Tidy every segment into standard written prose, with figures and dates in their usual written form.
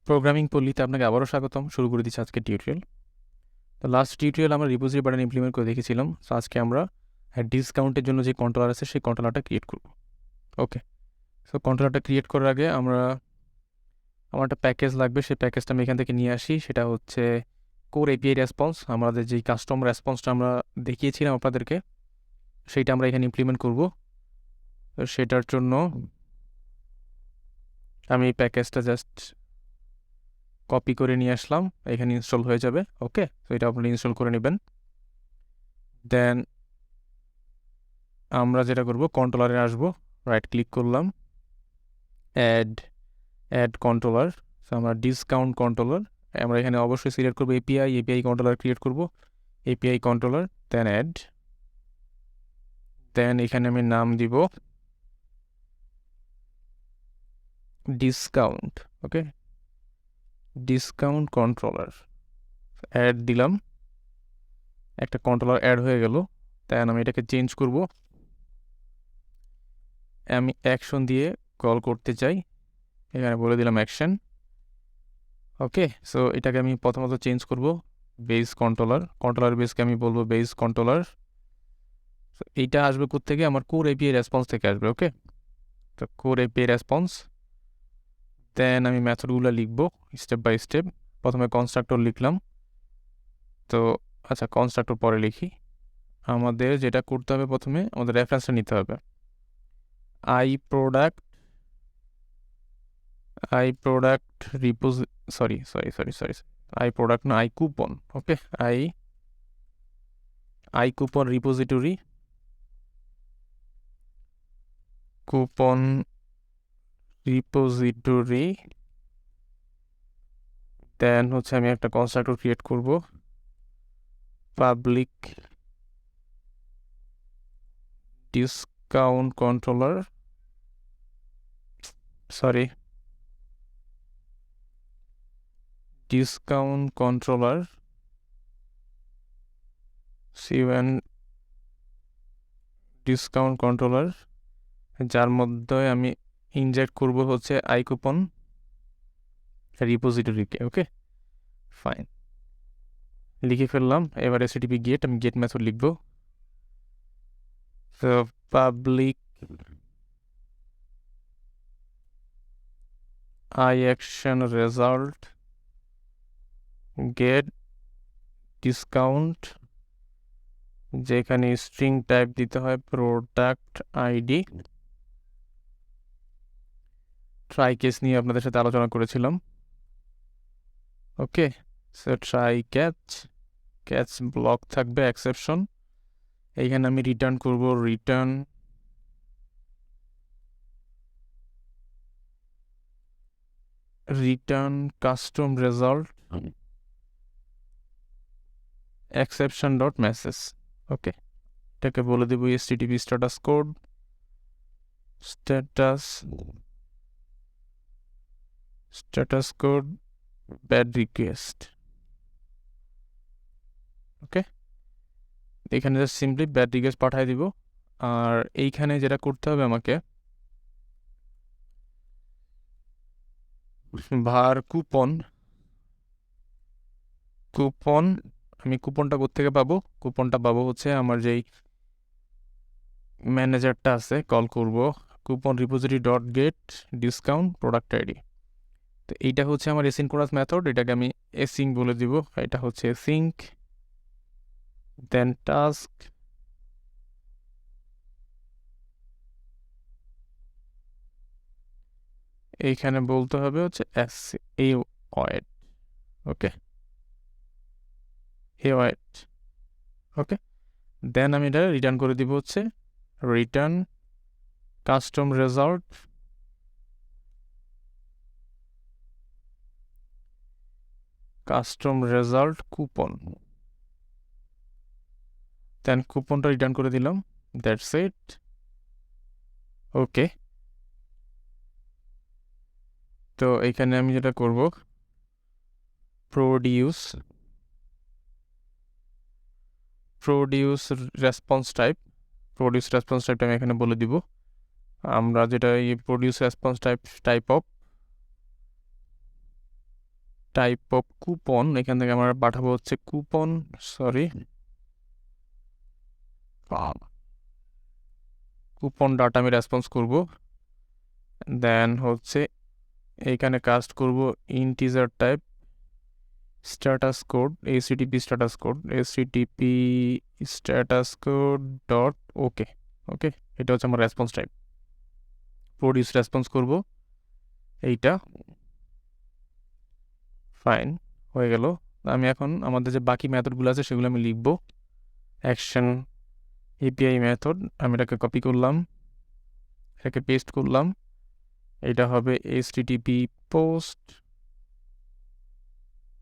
Programming পল্লীতে আপনাকে আবারও স্বাগতম। শুরু করে দিচ্ছি আজকে টিউটোরিয়াল। তো লাস্ট টিউটোরিয়াল আমরা রিপোজিটরি বাটন ইমপ্লিমেন্ট করে দেখেছিলাম। সো আজকে আমরা ডিসকাউন্টের জন্য যে কন্ট্রোলার আছে সেই কন্ট্রোলারটা ক্রিয়েট করব। ওকে, সো কন্ট্রোলারটা ক্রিয়েট করার আগে আমার একটা প্যাকেজ লাগবে। সেই প্যাকেজটা আমি এখান থেকে নিয়ে আসি। সেটা হচ্ছে কোর এপিআই রেসপন্স। আমাদের যেই কাস্টম রেসপন্সটা আমরা দেখিয়েছিলাম আপনাদেরকে, সেইটা আমরা এখানে ইমপ্লিমেন্ট করব। তো সেটার জন্য আমি এই প্যাকেজটা জাস্ট কপি করে নিয়ে আসলাম, এখানে ইনস্টল হয়ে যাবে। ওকে, তো এটা আপনি ইনস্টল করে নেবেন। দেন আমরা যেটা করব, কন্ট্রোলারে আসব, রাইট ক্লিক করলাম, অ্যাড কন্ট্রোলার। আমরা ডিসকাউন্ট কন্ট্রোলার আমরা এখানে অবশ্যই সিলেক্ট করব এপিআই কন্ট্রোলার ক্রিয়েট করব, এপিআই কন্ট্রোলার, দেন অ্যাড, দেন এখানে আমি নাম দিব ডিসকাউন্ট। ওকে, ডিসকাউন্ট কন্ট্রোলার, অ্যাড দিলাম, একটা কন্ট্রোলার অ্যাড হয়ে গেল। দেন আমি এটাকে চেঞ্জ করব, আমি অ্যাকশন দিয়ে কল করতে চাই, এখানে বলে দিলাম অ্যাকশন। ওকে, সো এটাকে আমি প্রথমত চেঞ্জ করব বেস কন্ট্রোলার বেসকে আমি বলবো বেস কন্ট্রোলার। এইটা আসবে কোত্থেকে? আমার কোর এপিআই রেসপন্স থেকে আসবে। ওকে, তো কোর এপিআই রেসপন্স, দেন আমি মেথডগুলো লিখবো স্টেপ বাই স্টেপ। প্রথমে কনস্ট্রাক্টর লিখলাম। তো আচ্ছা, কনস্ট্রাক্টর পরে লিখি। আমাদের যেটা করতে হবে, প্রথমে আমাদের রেফারেন্সটা নিতে হবে। আই প্রোডাক্ট আই প্রোডাক্ট না, I coupon. Okay, I coupon repository, then হচ্ছে আমি একটা কনস্ট্রাক্টর ক্রিয়েট করব, public discount controller, discount controller C1 discount controller, যার মধ্যে আমি ইনজেক্ট করব হচ্ছে আই কুপন রিপোজিটরিকে। ওকে, ফাইন, লিখে ফেললাম। এবার এসটিপি গেট, আমি গেট মেথড লিখব। তো public I action result get discount, যেখানে স্ট্রিং টাইপ দিতে হয় প্রোডাক্ট আইডি। ট্রাই কেস নিয়ে আপনাদের সাথে আলোচনা করেছিলাম। Okay, so try catch block থাকবে, এক্সেপশন। এইখানে আমি রিটার্ন করব return custom result exception dot message. Okay, এটাকে বলে দেব HTTP status code, status code bad request. Okay, এখানে জাস্ট সিম্পলি ব্যাড রিকোয়েস্ট পাঠিয়ে দিব। আর এইখানে যেটা করতে হবে আমাকে, ভার কুপন আমি কুপনটা কোত্থেকে পাবো? কুপনটা পাবো হচ্ছে আমার যেই ম্যানেজারটা আছে, কল করব coupon repository dot gate discount product ID. তো এইটা হচ্ছে আমার এসিনক্রোনাস মেথড, এটাকে আমি এসিং বলে দিব। এটা হচ্ছে এসিঙ্ক, দেন টাস্ক, এইখানে বলতে হবে হচ্ছে এ ওয়েট। ওকে, এ ওয়েট। ওকে, দেন আমি এটা রিটার্ন করে দিব হচ্ছে রিটার্ন কাস্টম রেজাল্ট কুপন, দেন কুপনটা রিটার্ন করে দিলাম। That's it. ওকে, তো এখানে আমি যেটা করব, প্রোডিউস রেসপন্স টাইপটা আমি এখানে বলে দিব। আমরা যেটা এই produce response type of type of coupon, এখান থেকে আমরা পাঠাবো হচ্ছে কুপন, কুপন ডাটা আমি রেসপন্স করব। দেন হচ্ছে এইখানে কাস্ট করব integer type status code, HTTP status code dot okay. Okay, এটা হচ্ছে আমার রেসপন্স টাইপ। প্রডিউস রেসপন্স করব এইটা, ফাইন হয়ে গেল। আমি এখন আমাদের যে বাকি মেথডগুলো আছে সেগুলো আমি লিখব। অ্যাকশন API মেথড, আমি এটাকে কপি করলাম, এটাকে পেস্ট করলাম। এটা হবে HTTP পোস্ট,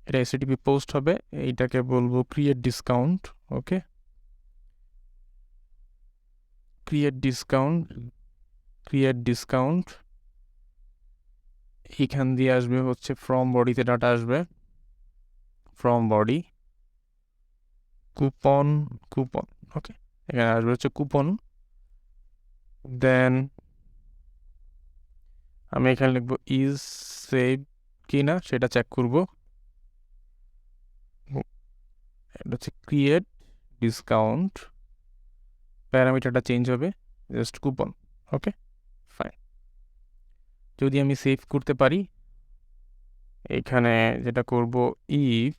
এটা HTTP পোস্ট হবে। এইটাকে বলবো ক্রিয়েট ডিসকাউন্ট। ওকে, ক্রিয়েট ডিসকাউন্ট এইখান দিয়ে আসবে হচ্ছে ফ্রম বডিতে ডাটা আসবে, ফ্রম বডি কুপন। ওকে, এখানে আসবে হচ্ছে কুপন। দেন আমি এখানে লিখবো ইজ সেভ কিনা সেটা চেক করব। এটা হচ্ছে ক্রিয়েট ডিসকাউন্ট, প্যারামিটারটা চেঞ্জ হবে জাস্ট কুপন। ওকে, ফাইন। যদি আমি সেভ করতে পারি, এখানে যেটা করব ইফ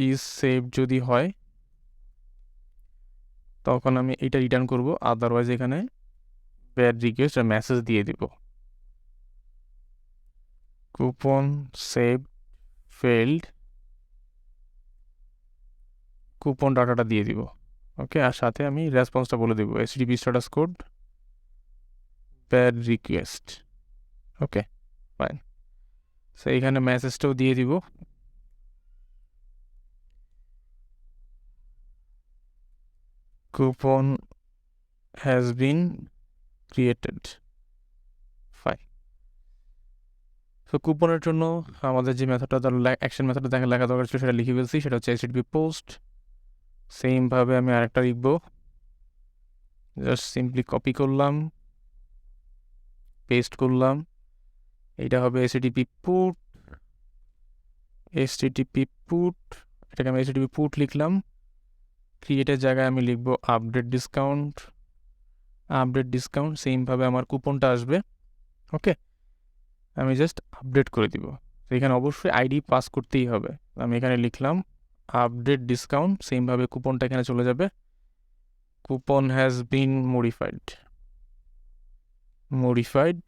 ইজ সেভ যদি হয় তখন আমি এটা রিটার্ন করব, আদারওয়াইজ এখানে ব্যাড রিকোয়েস্ট আর মেসেজ দিয়ে দিব। কুপন সেভ ফেইল্ড, কুপন ডাটাটা দিয়ে দিব। ওকে, আর সাথে আমি রেসপন্সটা বলে দিব HTTP status code bad request. Okay, fine. So এইখানে মেসেজটাও দিয়ে দিব। Coupon has been created, fine. তো কুপনের জন্য আমাদের যে মেথডটা অ্যাকশন মেথডটা লেখা দরকার ছিল সেটা লিখে ফেলছি, সেটা হচ্ছে HTTP পোস্ট। সেমভাবে আমি আরেকটা লিখব, জাস্ট সিম্পলি কপি করলাম, পেস্ট করলাম। এইটা হবে HTTP পুট, এটাকে আমি HTTP পুট লিখলাম। ক্রিয়েটের জায়গায় আমি লিখব আপডেট ডিসকাউন্ট, সেমভাবে আমার কুপনটা আসবে। ওকে, আমি জাস্ট আপডেট করে দিব। তো এখানে অবশ্যই আইডি পাস করতেই হবে। আমি এখানে লিখলাম আপডেট ডিসকাউন্ট, সেমভাবে কুপনটা এখানে চলে যাবে। কুপন হ্যাজ বিন মডিফাইড,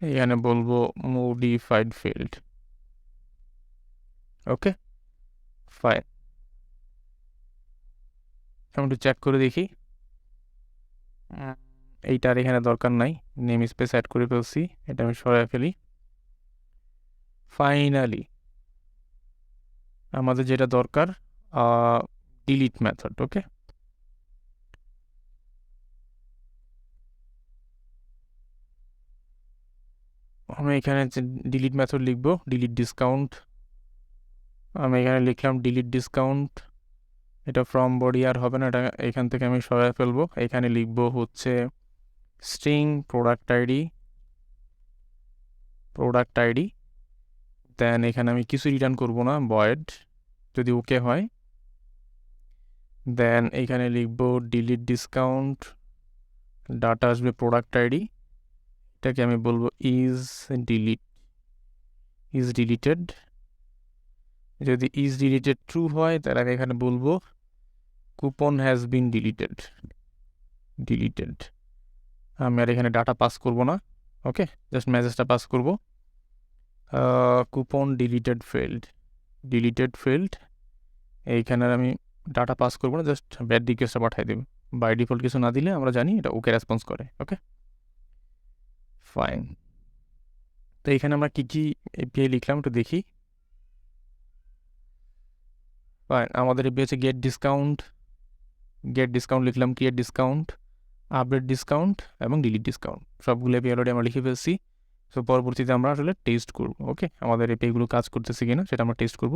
এখানে বলবো মডিফাইড ফেল্ড। ওকে, ফাইন। আমি একটু চেক করে দেখি, এইটার এখানে দরকার নাই, নেম স্পেস অ্যাড করে ফেলছি, এটা আমি সরাই ফেলি। ফাইনালি আমাদের যেটা দরকার ডিলিট মেথড। ওকে, আমি এখানে ডিলিট মেথড লিখবো, ডিলিট ডিসকাউন্ট। আমি এখানে লিখলাম ডিলিট ডিসকাউন্ট, এটা ফ্রম বডি আর হবে না, এটা এখান থেকে আমি সরাই ফেলবো। এখানে লিখবো হচ্ছে স্ট্রিং প্রোডাক্ট আইডি। দেন এখানে আমি কিছু রিটার্ন করব না, ভয়েড যদি ওকে হয়। দেন এখানে লিখবো ডিলিট ডিসকাউন্ট, ডাটা আসবে প্রোডাক্ট আইডি, এটাকে আমি বলবো ইজ ডিলিটেড। যদি ইজ ডিলিটেড ট্রু হয় তাহলে আমি এখানে বলবো কুপন হ্যাজ বিন ডিলিটেড। আমি আর এখানে ডাটা পাস করব না। ওকে, জাস্ট মেসেজটা পাস করব, কুপন ডিলিটেড ফেল্ড। এইখানে আমি ডাটা পাস করবো না, জাস্ট ব্যাড রিকোয়েস্টটা পাঠিয়ে দেব। বাই ডিফল্ট কিছু না দিলে আমরা জানি এটা ওকে রেসপন্স করে। ওকে, ফাইন। তো এখানে আমরা কি API লিখলাম একটু দেখি। ফাইন, আমাদের API হচ্ছে গেট ডিসকাউন্ট লিখলাম, ক্রিয়েট ডিসকাউন্ট, আপডেট ডিসকাউন্ট এবং ডিলিট ডিসকাউন্ট, সবগুলো API অলরেডি আমরা লিখে ফেলছি। সো পরবর্তীতে আমরা আসলে টেস্ট করব। ওকে, আমাদের API গুলো কাজ করতেছে কিনা সেটা আমরা টেস্ট করব।